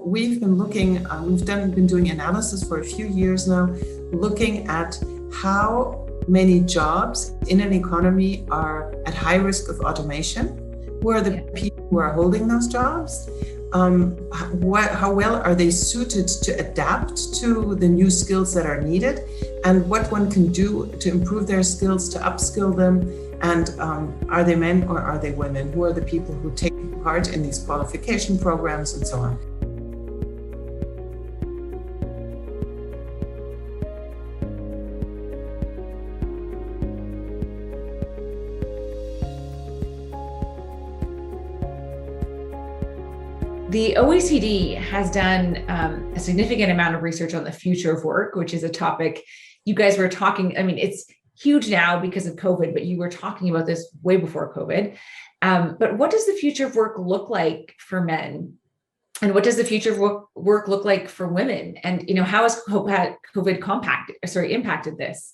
We've been looking, been doing analysis for a few years now, looking at how many jobs in an economy are at high risk of automation. Who are the people who are holding those jobs? How well are they suited to adapt to the new skills that are needed? And what one can do to improve their skills, to upskill them? And are they men or are they women? Who are the people who take part in these qualification programs and so on? The OECD has done a significant amount of research on the future of work, which is a topic you guys were talking. I mean, it's huge now because of COVID, but you were talking about this way before COVID. But what does the future of work look like for men? And what does the future of work look like for women? And how has COVID impacted this?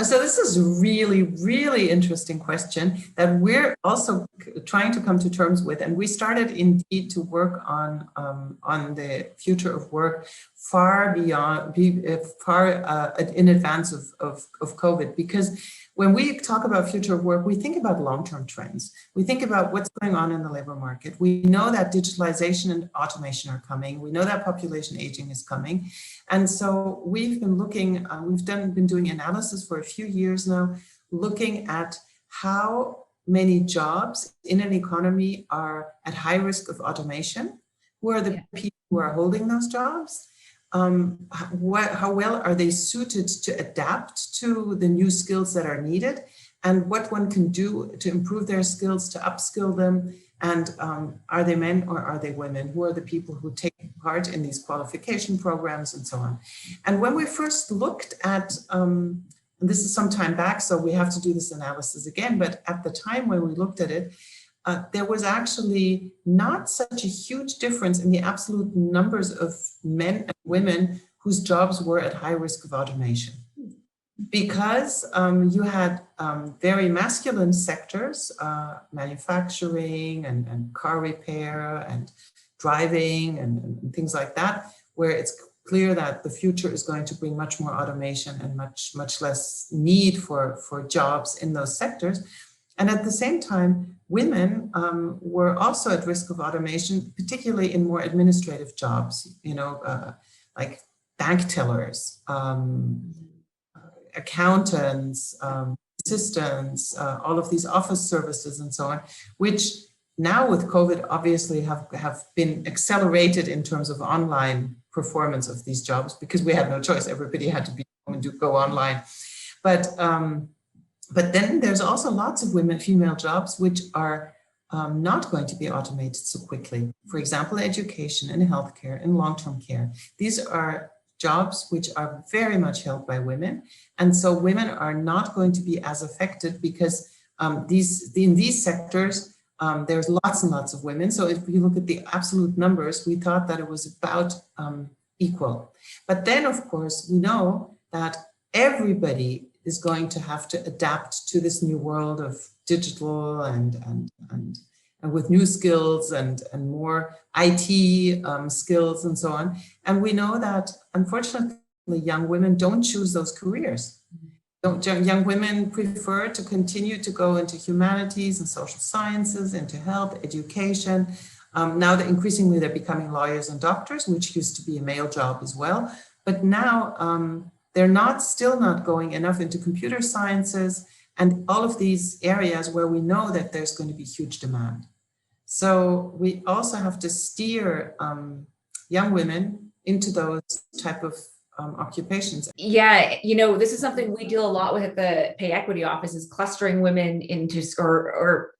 So this is a really, really interesting question that we're also trying to come to terms with. And we started indeed to work on the future of work far in advance of COVID, because when we talk about future of work, we think about long-term trends. We think about what's going on in the labor market. We know that digitalization and automation are coming. We know that population aging is coming. And so we've been looking, been doing analysis for a few years now, looking at how many jobs in an economy are at high risk of automation. Who are the people who are holding those jobs? How well are they suited to adapt to the new skills that are needed? And what one can do to improve their skills, to upskill them? And are they men or are they women? Who are the people who take part in these qualification programs and so on? And when we first looked at, this is some time back, so we have to do this analysis again, but at the time when we looked at it, there was actually not such a huge difference in the absolute numbers of men and women whose jobs were at high risk of automation. Because you had very masculine sectors, manufacturing and car repair and driving and things like that, where it's clear that the future is going to bring much more automation and much less need for jobs in those sectors. And at the same time, women were also at risk of automation, particularly in more administrative jobs, like bank tellers, accountants, assistants, all of these office services and so on, which now with COVID obviously have been accelerated in terms of online performance of these jobs, because we had no choice. Everybody had to go online. But then there's also lots of female jobs which are not going to be automated so quickly. For example, education and healthcare and long-term care. These are jobs which are very much held by women. And so women are not going to be as affected because in these sectors, there's lots and lots of women. So if you look at the absolute numbers, we thought that it was about equal. But then, of course, we know that everybody is going to have to adapt to this new world of digital and with new skills and more IT skills and so on. And we know that, unfortunately, young women don't choose those careers. Young women prefer to continue to go into humanities and social sciences, into health, education. Now that increasingly they're becoming lawyers and doctors, which used to be a male job as well. But now they're still not going enough into computer sciences and all of these areas where we know that there's going to be huge demand. So we also have to steer young women into those type of occupations. Yeah, this is something we deal a lot with at the Pay Equity Office, is clustering women into or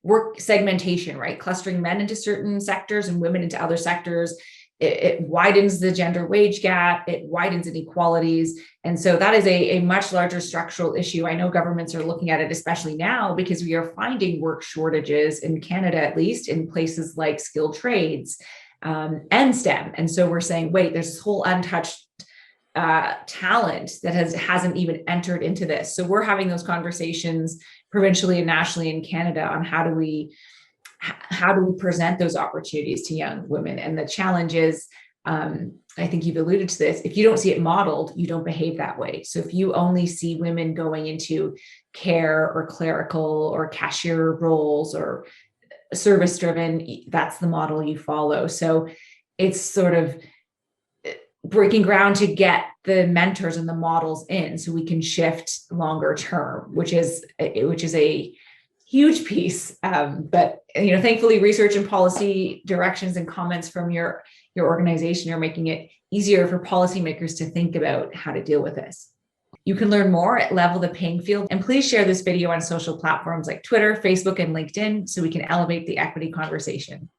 work segmentation, right? Clustering men into certain sectors and women into other sectors. It widens the gender wage gap, it widens inequalities. And so that is a much larger structural issue. I know governments are looking at it, especially now, because we are finding work shortages in Canada, at least in places like skilled trades and STEM. And so we're saying, wait, there's this whole untouched talent that hasn't even entered into this. So we're having those conversations provincially and nationally in Canada on how do we how do we present those opportunities to young women? And the challenge is, I think you've alluded to this, if you don't see it modeled, you don't behave that way. So if you only see women going into care or clerical or cashier roles or service driven, that's the model you follow. So it's sort of breaking ground to get the mentors and the models in so we can shift longer term, which is a huge piece. But thankfully, research and policy directions and comments from your organization are making it easier for policymakers to think about how to deal with this. You can learn more at Level the Playing Field, and please share this video on social platforms like Twitter, Facebook, and LinkedIn so we can elevate the equity conversation.